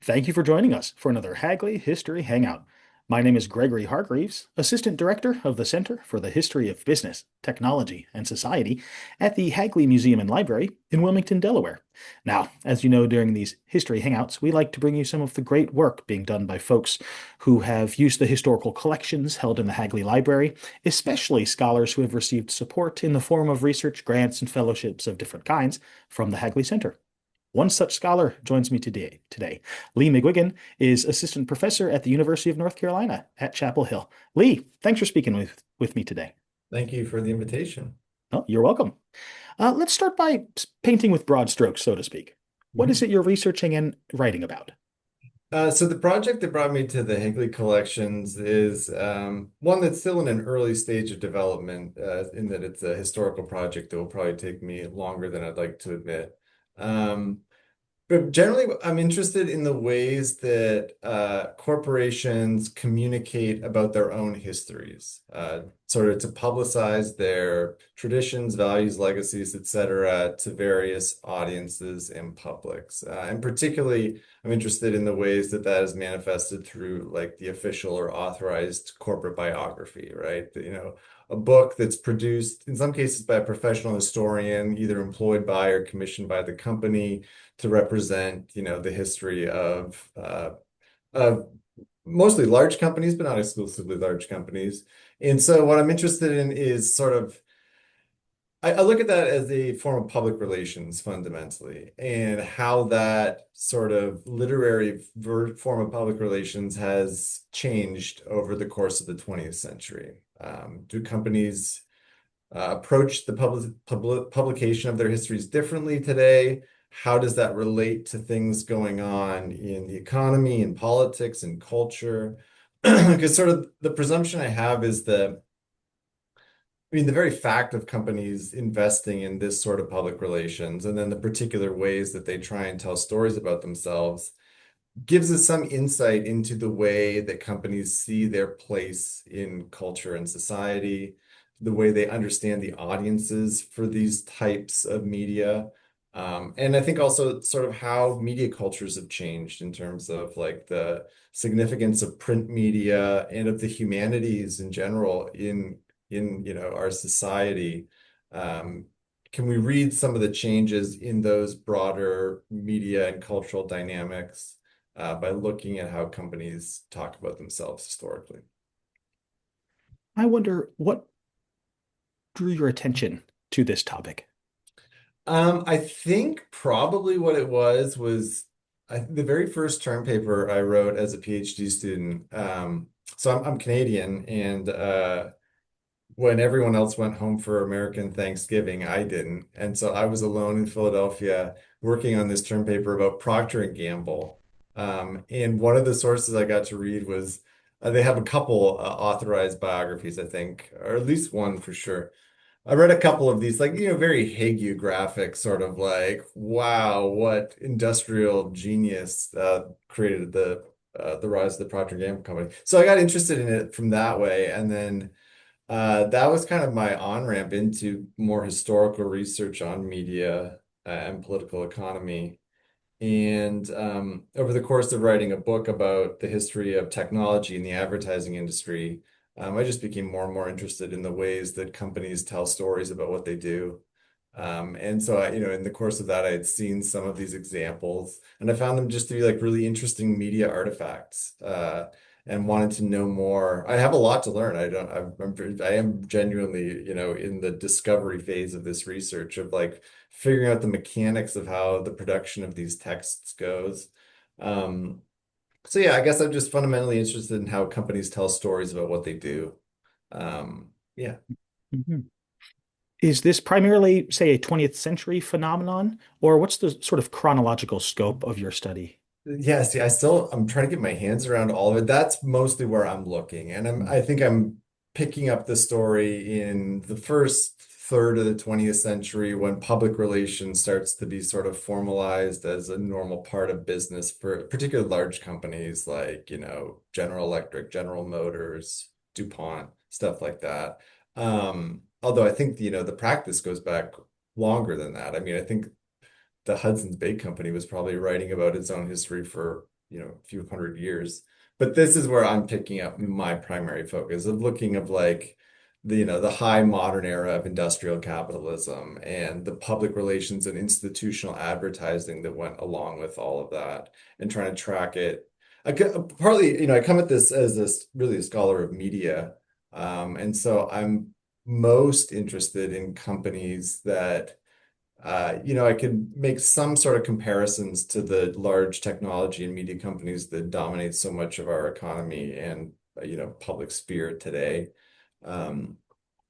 Thank you for joining us for another Hagley History Hangout. My name is Gregory Hargreaves, Assistant Director of the Center for the History of Business, Technology, and Society at the Hagley Museum and Library in Wilmington, Delaware. Now, as you know, during these History Hangouts, we like to bring you some of the great work being done by folks who have used the historical collections held in the Hagley Library, especially scholars who have received support in the form of research grants and fellowships of different kinds from the Hagley Center. One such scholar joins me today. Lee McGuigan is assistant professor at the University of North Carolina at Chapel Hill. Lee, thanks for speaking with me today. Thank you for the invitation. Oh, you're welcome. Let's start by painting with broad strokes, so to speak. What is Mhm. it you're researching and writing about? So the project that brought me to the Hagley collections is one that's still in an early stage of development, in that it's a historical project that will probably take me longer than I'd like to admit. Um, But generally, I'm interested in the ways that corporations communicate about their own histories, sort of to publicize their traditions, values, legacies, etc., to various audiences and publics. And particularly, I'm interested in the ways that that is manifested through like the official or authorized corporate biography, right? A book that's produced in some cases by a professional historian, either employed by or commissioned by the company to represent, the history of mostly large companies, but not exclusively large companies. And so what I'm interested in is sort of I look at that as a form of public relations fundamentally, and how that sort of literary form of public relations has changed over the course of the 20th century. Do companies approach the publication of their histories differently today? How does that relate to things going on in the economy and politics and culture? Because sort of the presumption I have is that, I mean, the very fact of companies investing in this sort of public relations and then the particular ways that they try and tell stories about themselves gives us some insight into the way that companies see their place in culture and society, the way they understand the audiences for these types of media. And I think also sort of how media cultures have changed in terms of like the significance of print media and of the humanities in general in our society. Um, can we read some of the changes in those broader media and cultural dynamics by looking at how companies talk about themselves historically? I wonder what drew your attention to this topic. I think probably what it was the very first term paper I wrote as a PhD student. So I'm Canadian, and when everyone else went home for American Thanksgiving, I didn't. And so I was alone in Philadelphia working on this term paper about Procter and Gamble. And one of the sources I got to read was they have a couple authorized biographies, I think, or at least one for sure. I read a couple of these, like, very hagiographic, sort of like, wow, what industrial genius created the rise of the Procter and Gamble company. So I got interested in it from that way, and then that was kind of my on-ramp into more historical research on media and political economy. And over the course of writing a book about the history of technology in the advertising industry, I just became more and more interested in the ways that companies tell stories about what they do. And so in the course of that, I had seen some of these examples, and I found them just to be like really interesting media artifacts, and wanted to know more. I have a lot to learn. I am genuinely, in the discovery phase of this research of like figuring out the mechanics of how the production of these texts goes. Um, so yeah, I guess I'm just fundamentally interested in how companies tell stories about what they do. Yeah. Mhm. Is this primarily, say, a 20th century phenomenon, or what's the sort of chronological scope of your study? Yeah, see, I'm trying to get my hands around all of it. That's mostly where I'm looking. And I think I'm picking up the story in the first third of the 20th century when public relations starts to be sort of formalized as a normal part of business for particularly large companies like, General Electric, General Motors, DuPont, stuff like that. Although I think, the practice goes back longer than that. I mean, I think the Hudson's Bay Company was probably writing about its own history for a few hundred years. But this is where I'm picking up my primary focus of looking of like the high modern era of industrial capitalism and the public relations and institutional advertising that went along with all of that and trying to track it. Partly, I come at this as really a scholar of media. And so I'm most interested in companies that I could make some sort of comparisons to the large technology and media companies that dominate so much of our economy and, public sphere today. Um,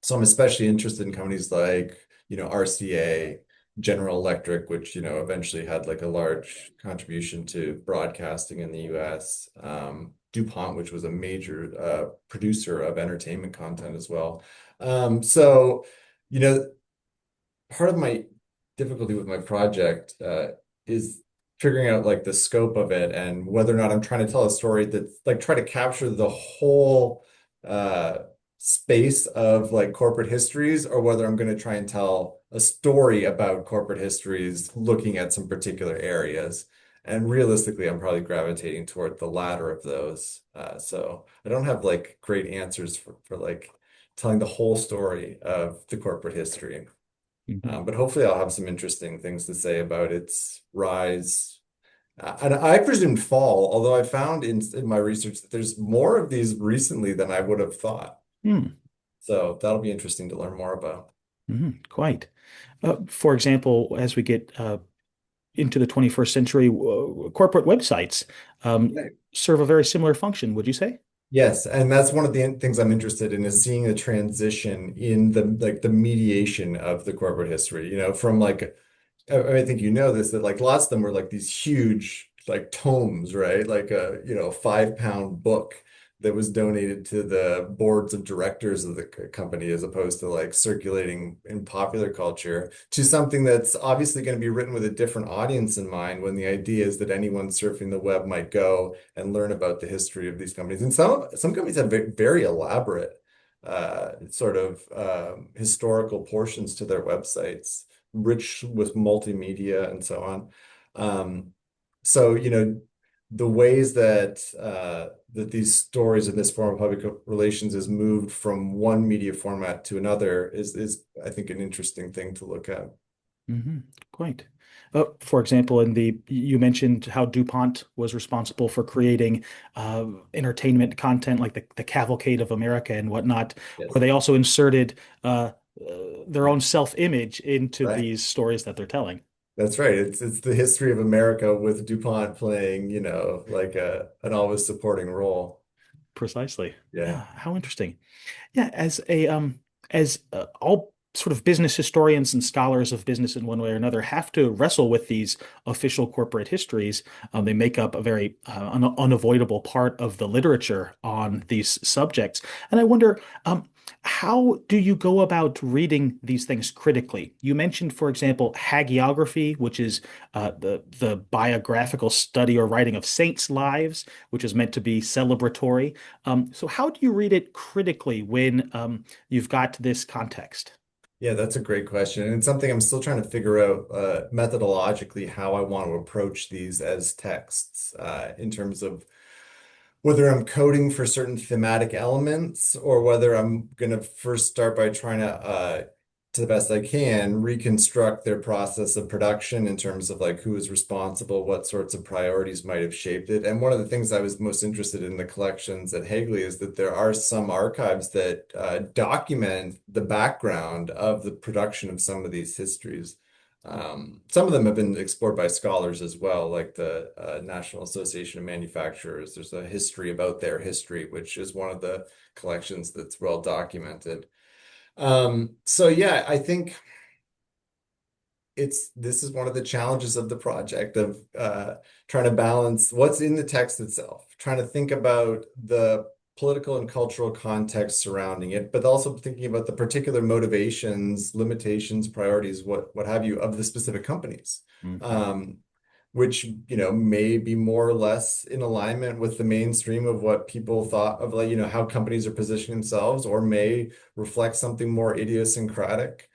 so I'm especially interested in companies like, RCA, General Electric, which, eventually had like a large contribution to broadcasting in the US. DuPont, which was a major producer of entertainment content as well. So, you know, part of my difficulty with my project is figuring out like the scope of it and whether or not I'm trying to tell a story that like try to capture the whole uh, space of like corporate histories or whether I'm going to try and tell a story about corporate histories looking at some particular areas. And realistically, I'm probably gravitating toward the latter of those. So I don't have like great answers for like telling the whole story of the corporate history. Mhm. But hopefully, I'll have some interesting things to say about its rise. And I presumed fall, although I found in my research that there's more of these recently than I would have thought. Hmm. So that'll be interesting to learn more about. Quite. For example, as we get into the 21st century, corporate websites serve a very similar function, would you say? Yes, and that's one of the things I'm interested in is seeing the transition in the mediation of the corporate history, from like I think you know this that like lots of them were like these huge like tomes, right? Like a 5-pound book that was donated to the boards of directors of the company as opposed to like circulating in popular culture to something that's obviously going to be written with a different audience in mind when the idea is that anyone surfing the web might go and learn about the history of these companies. And some companies have very elaborate sort of historical portions to their websites rich with multimedia and so on. So, the ways that these stories in this form of public relations is moved from one media format to another is I think an interesting thing to look at. hmm Quite. For example, you mentioned how DuPont was responsible for creating entertainment content like the Cavalcade of America and whatnot, where Yes. they also inserted their own self-image into Right. these stories that they're telling. That's right. It's the history of America with DuPont playing, like an always supporting role. Precisely. Yeah. Yeah, how interesting. Yeah, as all sort of business historians and scholars of business in one way or another have to wrestle with these official corporate histories. They make up a very unavoidable part of the literature on these subjects. And I wonder, how do you go about reading these things critically? You mentioned, for example, hagiography, which is the biographical study or writing of saints' lives, which is meant to be celebratory. So how do you read it critically when you've got this context? Yeah, that's a great question. And it's something I'm still trying to figure out methodologically how I want to approach these as texts in terms of whether I'm coding for certain thematic elements or whether I'm going to first start by trying to the best I can, reconstruct their process of production in terms of like who is responsible, what sorts of priorities might have shaped it. And one of the things I was most interested in the collections at Hagley is that there are some archives that document the background of the production of some of these histories. Some of them have been explored by scholars as well, like the National Association of Manufacturers. There's a history about their history, which is one of the collections that's well documented. So yeah, I think this is one of the challenges of the project of trying to balance what's in the text itself, trying to think about the political and cultural context surrounding it, but also thinking about the particular motivations, limitations, priorities, what have you, of the specific companies. Mhm. Um, which, may be more or less in alignment with the mainstream of what people thought of like, how companies are positioning themselves, or may reflect something more idiosyncratic.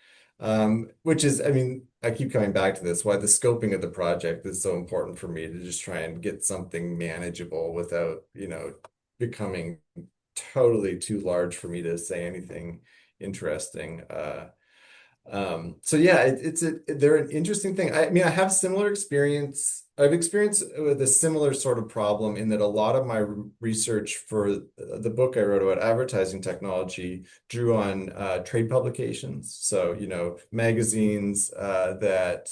Which is, I mean, I keep coming back to this, why the scoping of the project is so important for me to just try and get something manageable without, becoming totally too large for me to say anything interesting. So yeah, they're an interesting thing. I mean, I have similar experience. I've experienced with a similar sort of problem in that a lot of my research for the book I wrote about advertising technology drew on trade publications. So, magazines that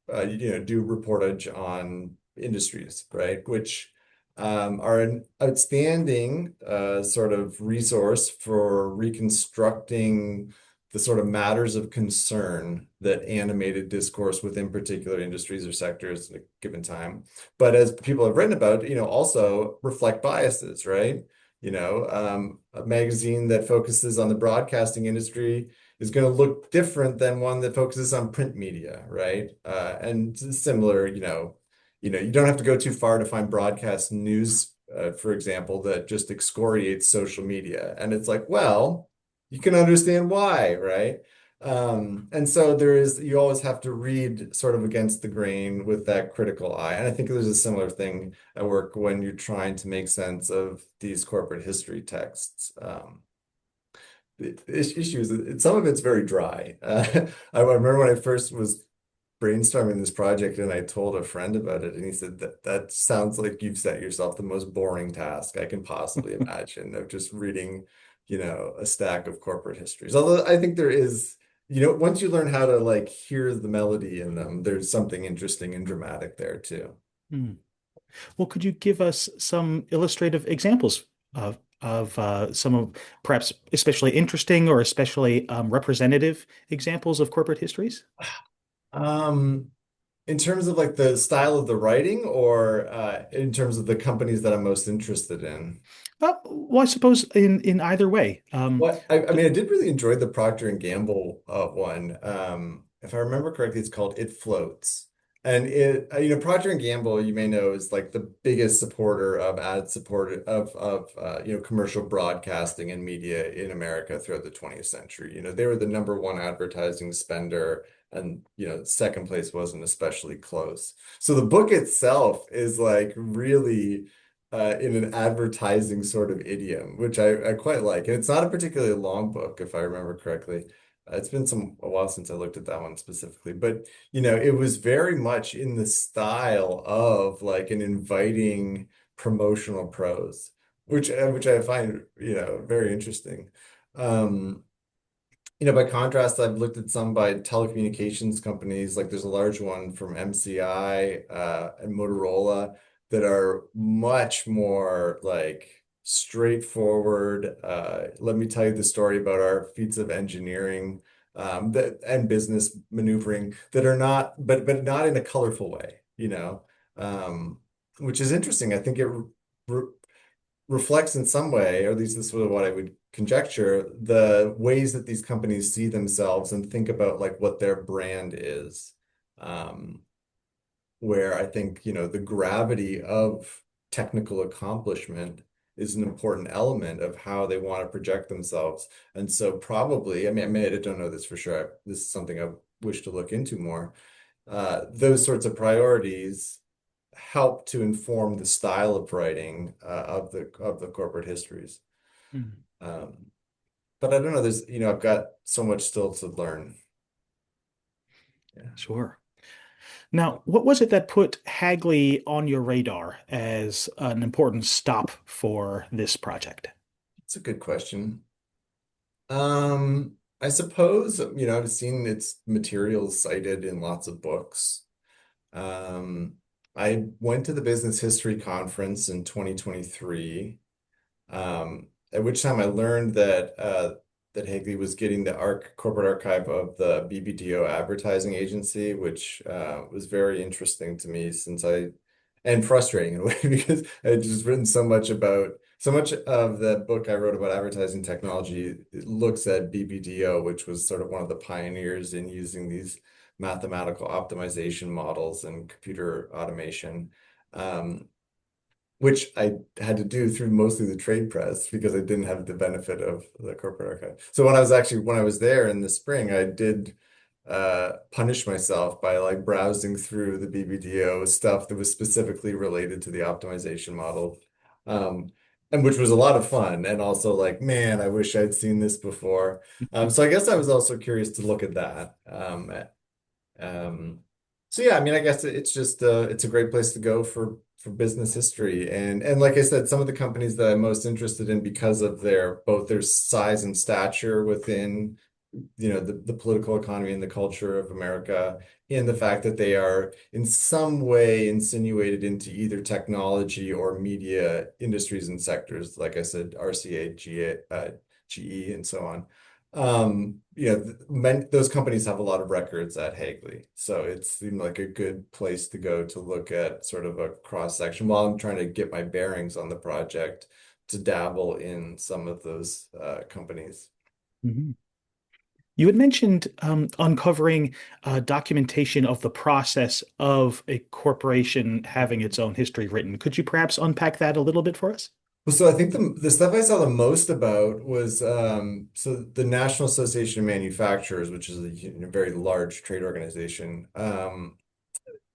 do reportage on industries, right? Which are an outstanding sort of resource for reconstructing the sort of matters of concern that animated discourse within particular industries or sectors at a given time. But as people have written about, also reflect biases, right? A magazine that focuses on the broadcasting industry is going to look different than one that focuses on print media, right? And similar, you don't have to go too far to find broadcast news, for example, that just excoriates social media. And it's like, well, you can understand why, right? And so you always have to read sort of against the grain with that critical eye. And I think there's a similar thing at work when you're trying to make sense of these corporate history texts. The issue is that some of it's very dry. I remember when I first was brainstorming this project and I told a friend about it, and he said that sounds like you've set yourself the most boring task I can possibly imagine of just reading, a stack of corporate histories. Although I think there is, once you learn how to like hear the melody in them, there's something interesting and dramatic there too. Hmm. Well, could you give us some illustrative examples of some of perhaps especially interesting or especially representative examples of corporate histories? Um, in terms of like the style of the writing or in terms of the companies that I'm most interested in? Well, I suppose in either way. I mean, I did really enjoy the Procter and Gamble one. If I remember correctly, it's called It Floats. And Procter and Gamble, you may know, is like the biggest supporter of ad support of commercial broadcasting and media in America throughout the 20th century. They were the number one advertising spender, and second place wasn't especially close. So the book itself is like really in an advertising sort of idiom, which I quite like. And it's not a particularly long book, if I remember correctly. It's been a while since I looked at that one specifically, but it was very much in the style of like an inviting promotional prose, which I find very interesting. Um, by contrast, I've looked at some by telecommunications companies, like there's a large one from MCI and Motorola that are much more like straightforward. Let me tell you the story about our feats of engineering and business maneuvering that are not, but not in a colorful way, um, which is interesting. I think it re reflects in some way, or at least this is what I would conjecture, the ways that these companies see themselves and think about like what their brand is. Um, where I think, the gravity of technical accomplishment is an important element of how they want to project themselves. And so probably, I don't know this for sure. This is something I wish to look into more. Those sorts of priorities help to inform the style of writing of the corporate histories. Hmm. Um, but I don't know, I've got so much still to learn. Yeah. Sure. Now, what was it that put Hagley on your radar as an important stop for this project? It's a good question. I suppose, I've seen its materials cited in lots of books. Um, I went to the Business History Conference in 2023, at which time I learned that Hagley was getting the corporate archive of the BBDO advertising agency, which was very interesting to me and frustrating in a way because I had just written so much of the book I wrote about advertising technology looks at BBDO, which was sort of one of the pioneers in using these mathematical optimization models and computer automation. Um, which I had to do through mostly the trade press because I didn't have the benefit of the corporate archive. So when I was there in the spring, I did punish myself by like browsing through the BBDO stuff that was specifically related to the optimization model. Um, and which was a lot of fun. And also like, man, I wish I'd seen this before. So I guess I was also curious to look at that. Um, so yeah, I mean, I guess it's just it's a great place to go for business history. And like I said, some of the companies that I'm most interested in because of their both their size and stature within the political economy and the culture of America, and the fact that they are in some way insinuated into either technology or media industries and sectors, like I said, RCA, GE, and so on. Those companies have a lot of records at Hagley, so it seemed like a good place to go to look at sort of a cross section while I'm trying to get my bearings on the project to dabble in some of those companies. Mhm. You had mentioned uncovering documentation of the process of a corporation having its own history written. Could you perhaps unpack that a little bit for us? Well, so I think the stuff I saw the most about was so the National Association of Manufacturers, which is a very large trade organization.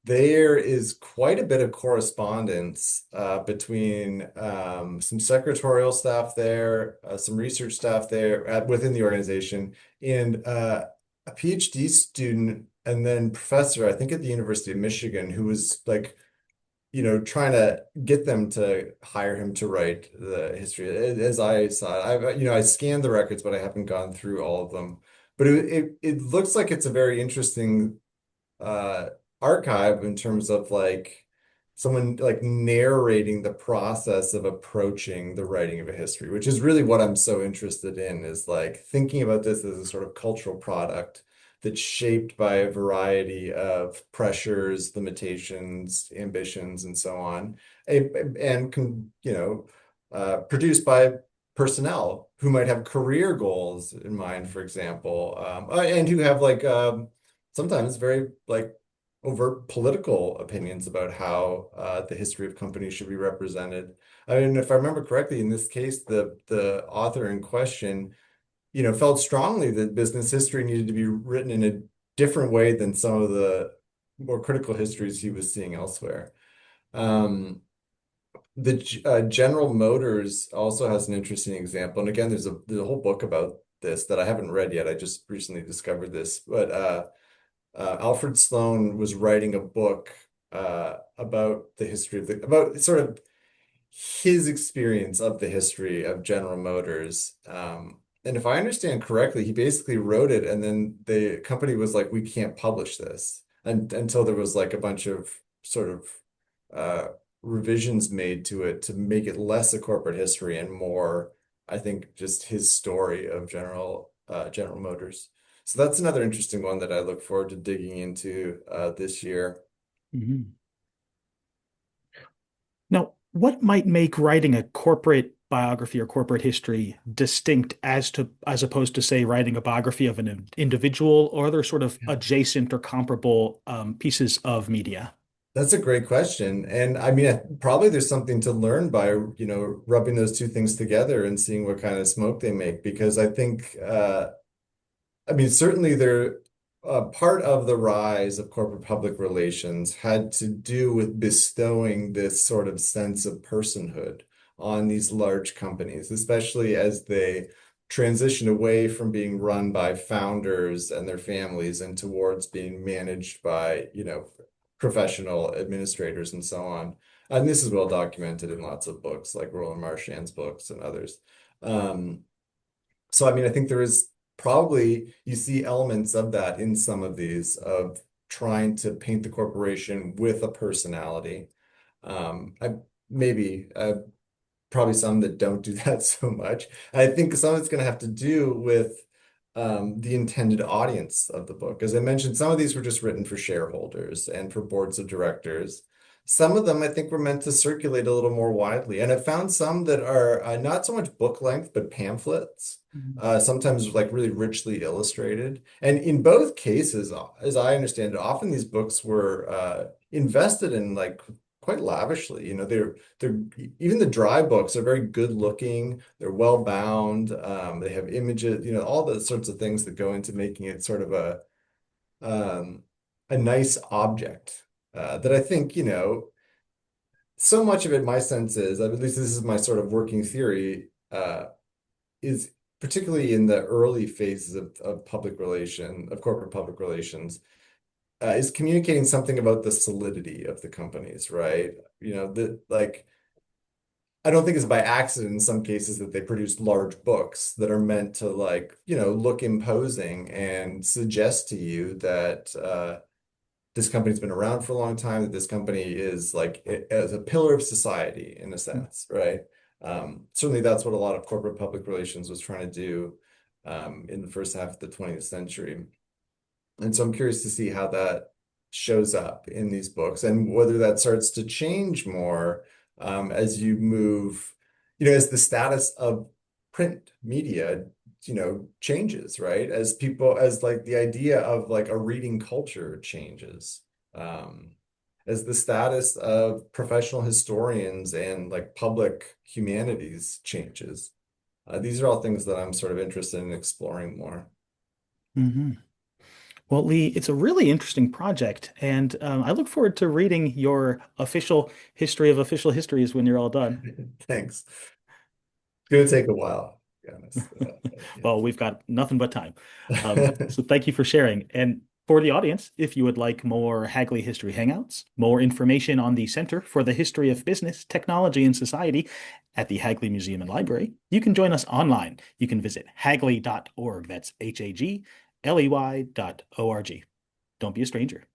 There is quite a bit of correspondence between some secretarial staff there, some research staff there within the organization, and a PhD student and then professor, I think at the University of Michigan, who was like trying to get them to hire him to write the history. As I saw it, I scanned the records, but I haven't gone through all of them. But it looks like it's a very interesting uh, archive in terms of like someone like narrating the process of approaching the writing of a history, which is really what I'm so interested in, is like thinking about this as a sort of cultural product that's shaped by a variety of pressures, limitations, ambitions, and so on, and can, produced by personnel who might have career goals in mind, for example, and who have like sometimes very like overt political opinions about how the history of companies should be represented. I mean, if I remember correctly, in this case, the author in question, felt strongly that business history needed to be written in a different way than some of the more critical histories he was seeing elsewhere. Um, the General Motors also has an interesting example, and again, there's a whole book about this that I haven't read yet. I just recently discovered this, but Alfred Sloan was writing a book about the history of about sort of his experience of the history of General Motors. And if I understand correctly, he basically wrote it, and then the company was like, "We can't publish this," and until there was like a bunch of sort of uh, revisions made to it to make it less a corporate history and more, I think, just his story of General Motors. So that's another interesting one that I look forward to digging into this year. Mhm. Now, what might make writing a corporate biography or corporate history distinct as opposed to, say, writing a biography of an individual or other sort of adjacent or comparable pieces of media? That's a great question. And I mean, probably there's something to learn by, rubbing those two things together and seeing what kind of smoke they make. Because I think, I mean, certainly part of the rise of corporate public relations had to do with bestowing this sort of sense of personhood on these large companies, especially as they transition away from being run by founders and their families and towards being managed by, professional administrators and so on. And this is well documented in lots of books, like Roland Marchand's books and others. Um, so, I mean, I think there is probably, you see elements of that in some of these, of trying to paint the corporation with a personality. I maybe probably some that don't do that so much. I think some of it's going to have to do with the intended audience of the book. As I mentioned, some of these were just written for shareholders and for boards of directors. Some of them I think were meant to circulate a little more widely. And I found some that are not so much book length, but pamphlets, Mhm. sometimes like really richly illustrated. And in both cases, as I understand it, often these books were invested in like quite lavishly. They're even the dry books are very good looking. They're well bound. They have images, all the sorts of things that go into making it sort of um, a nice object that I think, so much of it, my sense is, at least this is my sort of working theory, is particularly in the early phases of corporate public relations, is communicating something about the solidity of the companies, right? That like I don't think it's by accident in some cases that they produce large books that are meant to look imposing and suggest to you that this company's been around for a long time, that this company is as a pillar of society in a sense, right? Certainly that's what a lot of corporate public relations was trying to do in the first half of the 20th century. And so I'm curious to see how that shows up in these books and whether that starts to change more as you move, as the status of print media, changes, right? As like the idea of like a reading culture changes, as the status of professional historians and like public humanities changes. These are all things that I'm sort of interested in exploring more. Hmm. Well, Lee, it's a really interesting project, and I look forward to reading your official history of official histories when you're all done. Thanks. It's going to take a while, to be honest. Well, we've got nothing but time. So thank you for sharing. And for the audience, if you would like more Hagley History Hangouts, more information on the Center for the History of Business, Technology, and Society at the Hagley Museum and Library, you can join us online. You can visit hagley.org. That's HAGLEY.org. Don't be a stranger.